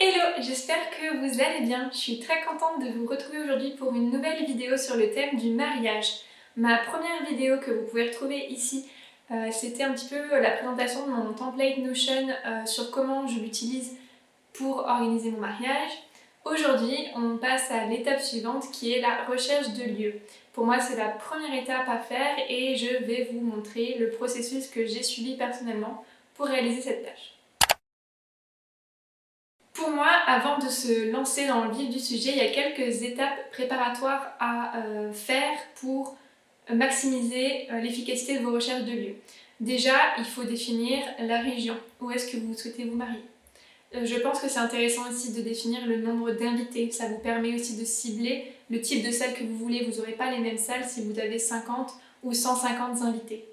Hello, j'espère que vous allez bien. Je suis très contente de vous retrouver aujourd'hui pour une nouvelle vidéo sur le thème du mariage. Ma première vidéo que vous pouvez retrouver ici, c'était un petit peu la présentation de mon template Notion sur comment je l'utilise pour organiser mon mariage. Aujourd'hui, on passe à l'étape suivante qui est la recherche de lieu. Pour moi, c'est la première étape à faire et je vais vous montrer le processus que j'ai suivi personnellement pour réaliser cette tâche. Pour moi, avant de se lancer dans le vif du sujet, il y a quelques étapes préparatoires à faire pour maximiser l'efficacité de vos recherches de lieux. Déjà, il faut définir la région. Où est-ce que vous souhaitez vous marier? Je pense que c'est intéressant aussi de définir le nombre d'invités. Ça vous permet aussi de cibler le type de salle que vous voulez. Vous n'aurez pas les mêmes salles si vous avez 50 ou 150 invités.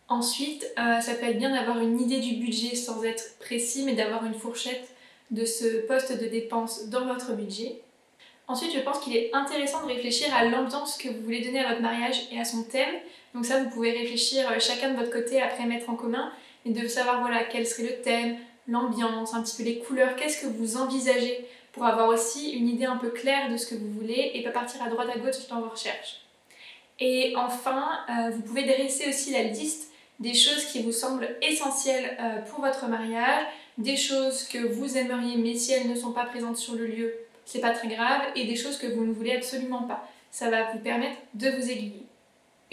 Ensuite, ça peut être bien d'avoir une idée du budget sans être précis, mais d'avoir une fourchette de ce poste de dépense dans votre budget. Ensuite, je pense qu'il est intéressant de réfléchir à l'ambiance que vous voulez donner à votre mariage et à son thème. Donc ça, vous pouvez réfléchir chacun de votre côté après mettre en commun et de savoir voilà, quel serait le thème, l'ambiance, un petit peu les couleurs, qu'est-ce que vous envisagez pour avoir aussi une idée un peu claire de ce que vous voulez et pas partir à droite à gauche dans vos recherches. Et enfin, vous pouvez dresser aussi la liste des choses qui vous semblent essentielles pour votre mariage, des choses que vous aimeriez mais si elles ne sont pas présentes sur le lieu, c'est pas très grave, et des choses que vous ne voulez absolument pas. Ça va vous permettre de vous aiguiller.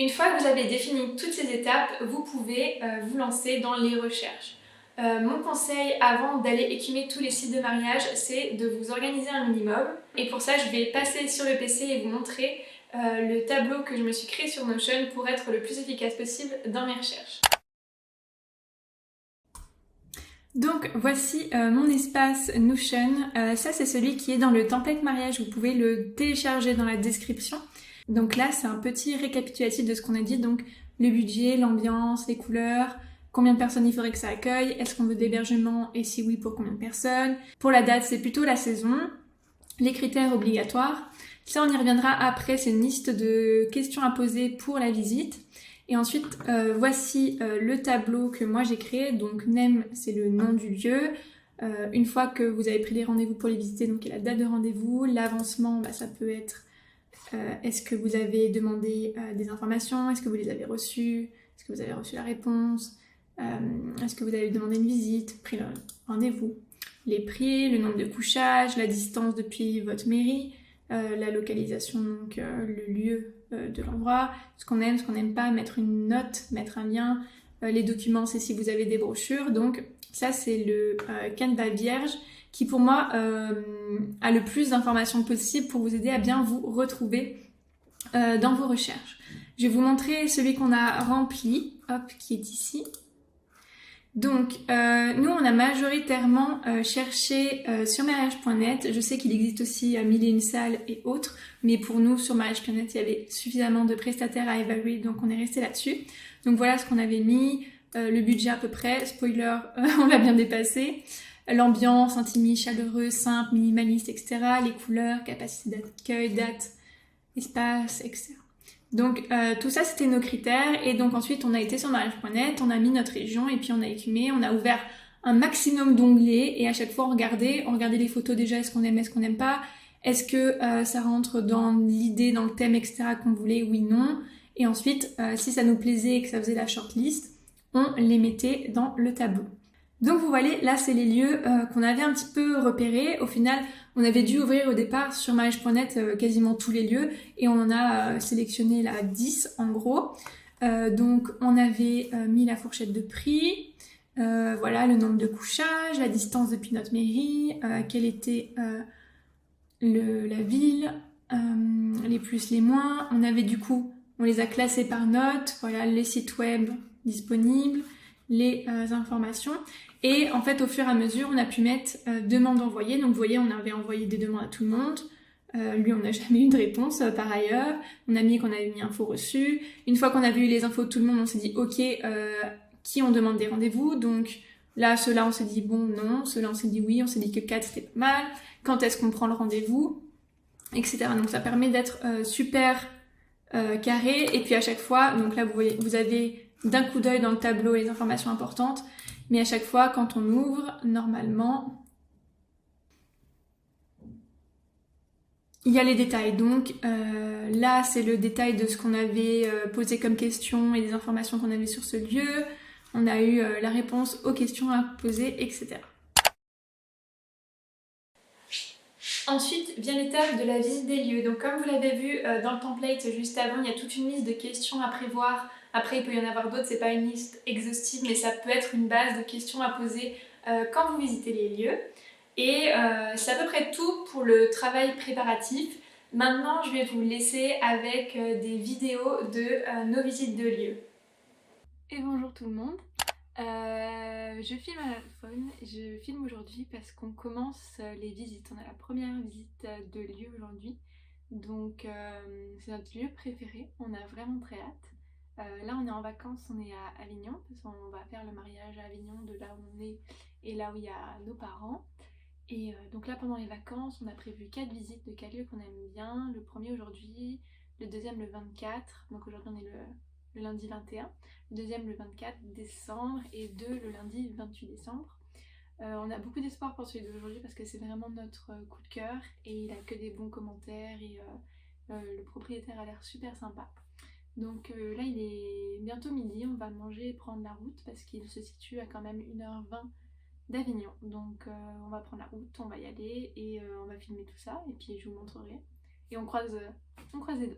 Une fois que vous avez défini toutes ces étapes, vous pouvez vous lancer dans les recherches. Mon conseil avant d'aller écumer tous les sites de mariage, c'est de vous organiser un minimum. Et pour ça, je vais passer sur le PC et vous montrer le tableau que je me suis créé sur Notion pour être le plus efficace possible dans mes recherches. Donc voici mon espace Notion. Ça c'est celui qui est dans le template mariage, vous pouvez le télécharger dans la description. Donc là c'est un petit récapitulatif de ce qu'on a dit, donc le budget, l'ambiance, les couleurs, combien de personnes il faudrait que ça accueille, est-ce qu'on veut d'hébergement et si oui pour combien de personnes. Pour la date c'est plutôt la saison, les critères obligatoires. Ça on y reviendra après, c'est une liste de questions à poser pour la visite. Et ensuite, voici le tableau que moi j'ai créé. Donc NEM, c'est le nom du lieu. Une fois que vous avez pris les rendez-vous pour les visiter, donc il y a la date de rendez-vous. L'avancement, ça peut être est-ce que vous avez demandé des informations? Est-ce que vous les avez reçues? Est-ce que vous avez reçu la réponse? Est-ce que vous avez demandé une visite? Pris le rendez-vous? Les prix, le nombre de couchages, la distance depuis votre mairie, la localisation, donc le lieu de l'endroit, ce qu'on aime, ce qu'on n'aime pas, mettre une note, mettre un lien, les documents, c'est si vous avez des brochures. Donc ça c'est le Canva vierge qui pour moi a le plus d'informations possible pour vous aider à bien vous retrouver dans vos recherches. Je vais vous montrer celui qu'on a rempli, hop, qui est ici. Donc, nous, on a majoritairement cherché sur mariage.net. Je sais qu'il existe aussi 1001 salles et autres, mais pour nous, sur mariage.net, il y avait suffisamment de prestataires à évaluer, donc on est resté là-dessus. Donc voilà ce qu'on avait mis, le budget à peu près, spoiler, on l'a bien dépassé. L'ambiance, intimiste, chaleureuse, simple, minimaliste, etc. Les couleurs, capacité d'accueil, date, espace, etc. Donc tout ça c'était nos critères et donc ensuite on a été sur mariage.net, on a mis notre région et puis on a écumé, on a ouvert un maximum d'onglets et à chaque fois on regardait les photos déjà, est-ce qu'on aime, est-ce qu'on n'aime pas, est-ce que ça rentre dans l'idée, dans le thème, etc. qu'on voulait, oui, non. Et ensuite si ça nous plaisait et que ça faisait la shortlist, on les mettait dans le tableau. Donc vous voyez, là c'est les lieux qu'on avait un petit peu repérés. Au final, on avait dû ouvrir au départ sur mariage.net quasiment tous les lieux et on en a sélectionné là 10 en gros. Donc on avait mis la fourchette de prix, voilà le nombre de couchages, la distance depuis notre mairie, quelle était la ville, les plus, les moins. On avait du coup, on les a classés par notes, voilà les sites web disponibles, les informations. Et en fait, au fur et à mesure, on a pu mettre demande envoyée. Donc, vous voyez, on avait envoyé des demandes à tout le monde. Lui, on n'a jamais eu de réponse par ailleurs. On a mis qu'on avait mis info reçue. Une fois qu'on avait eu les infos de tout le monde, on s'est dit, ok, qui on demande des rendez-vous? Donc là, ceux-là, on s'est dit bon, non. Ceux-là, on s'est dit oui. On s'est dit que 4, c'était pas mal. Quand est-ce qu'on prend le rendez-vous? Etc. Donc, ça permet d'être super carré. Et puis, à chaque fois, donc là, vous voyez, vous avez d'un coup d'œil dans le tableau les informations importantes. Mais à chaque fois, quand on ouvre, normalement, il y a les détails. Donc là, c'est le détail de ce qu'on avait posé comme question et des informations qu'on avait sur ce lieu. On a eu la réponse aux questions à poser, etc. Ensuite vient l'étape de la visite des lieux. Donc comme vous l'avez vu dans le template juste avant, il y a toute une liste de questions à prévoir. Après, il peut y en avoir d'autres, c'est pas une liste exhaustive, mais ça peut être une base de questions à poser quand vous visitez les lieux. Et c'est à peu près tout pour le travail préparatif. Maintenant, je vais vous laisser avec des vidéos de nos visites de lieux. Et bonjour tout le monde. Je filme à l'iPhone, je filme aujourd'hui parce qu'on commence les visites. On a la première visite de lieu aujourd'hui, donc c'est notre lieu préféré, on a vraiment très hâte. Là on est en vacances, on est à Avignon, parce qu'on va faire le mariage à Avignon de là où on est et là où il y a nos parents. Et donc là pendant les vacances, on a prévu 4 visites de 4 lieux qu'on aime bien. Le premier aujourd'hui, le deuxième le 24, donc aujourd'hui on est le lundi 21, le deuxième le 24 décembre et 2 le lundi 28 décembre. On a beaucoup d'espoir pour celui d'aujourd'hui parce que c'est vraiment notre coup de cœur et il a que des bons commentaires et le propriétaire a l'air super sympa. Donc là il est bientôt midi, on va manger et prendre la route parce qu'il se situe à quand même 1h20 d'Avignon. Donc on va prendre la route, on va y aller et on va filmer tout ça et puis je vous montrerai. Et on croise les deux.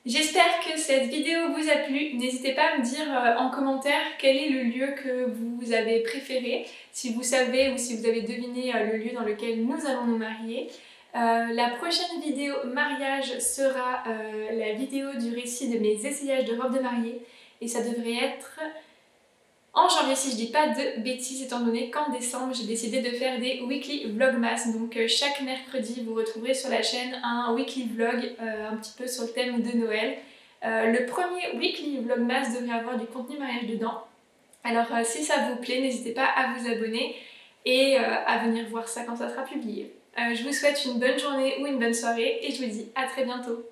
J'espère que cette vidéo vous a plu. N'hésitez pas à me dire en commentaire quel est le lieu que vous avez préféré, si vous savez ou si vous avez deviné le lieu dans lequel nous allons nous marier. La prochaine vidéo mariage sera la vidéo du récit de mes essayages de robe de mariée et ça devrait être en janvier si je dis pas de bêtises, étant donné qu'en décembre j'ai décidé de faire des weekly vlogmas. Donc chaque mercredi vous retrouverez sur la chaîne un weekly vlog un petit peu sur le thème de Noël. Le premier weekly vlogmas devrait avoir du contenu mariage dedans. Alors si ça vous plaît, n'hésitez pas à vous abonner et à venir voir ça quand ça sera publié. Je vous souhaite une bonne journée ou une bonne soirée et je vous dis à très bientôt.